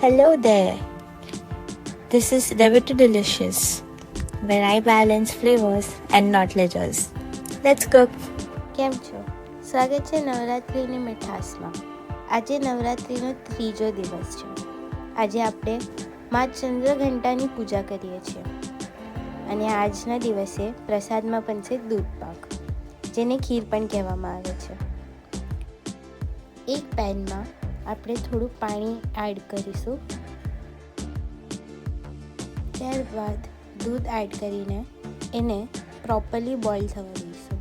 Hello there. This is Debit to Delicious, where I balance flavors and not letters. Let's cook. કેમ છો? સ્વાગત છે નવરાત્રિની મીઠાશમાં. આજે નવરાત્રિનો ત્રીજો દિવસ છે. આજે આપણે મા ચંદ્રઘંટાની પૂજા કરીએ છીએ અને આજના દિવસે પ્રસાદમાં પણ છે દૂધ પાક, જેને ખીર પણ કહેવામાં આવે છે. એક પેનમાં આપણે થોડું પાણી એડ કરીશું. ત્યારબાદ દૂધ એડ કરીને એને પ્રોપરલી બોઇલ થવા દઈશું.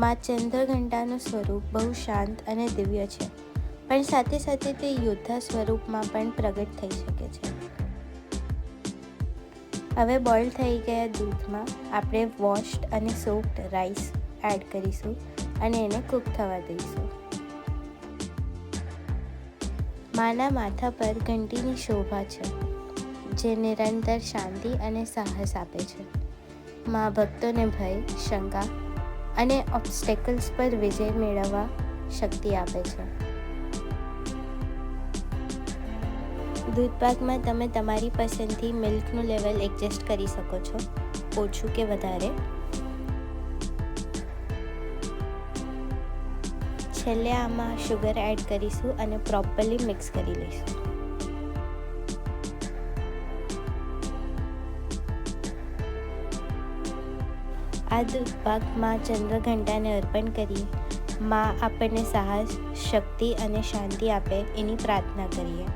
મા ચંદ્રઘંટાનું સ્વરૂપ બહુ શાંત અને દિવ્ય છે, પણ સાથે સાથે તે યોદ્ધા સ્વરૂપમાં પણ પ્રગટ થઈ શકે છે. હવે બોઇલ થઈ ગયા દૂધમાં આપણે વોશ્ડ અને સોક્ડ રાઈસ એડ કરીશું અને એને કૂક થવા દઈશું. માના માથા પર ઘંટીની શોભા છે, જે નિરંતર શાંતિ અને સાહસ આપે છે. મા ભક્તોને ભય, શંકા અને ઓબ્સ્ટેકલ્સ પર વિજય મેળવવા શક્તિ આપે છે. દૂધપાકમાં તમે તમારી પસંદથી મિલ્કનું લેવલ એડજસ્ટ કરી શકો છો, ઓછું કે વધારે. છેલ્લે આમાં શુગર એડ કરીશું અને પ્રોપરલી મિક્સ કરી લઈશું. આ દૂધપાક મા ચંદ્રઘંટાને અર્પણ કરી મા આપણને સાહસ, શક્તિ અને શાંતિ આપે એની પ્રાર્થના કરીએ.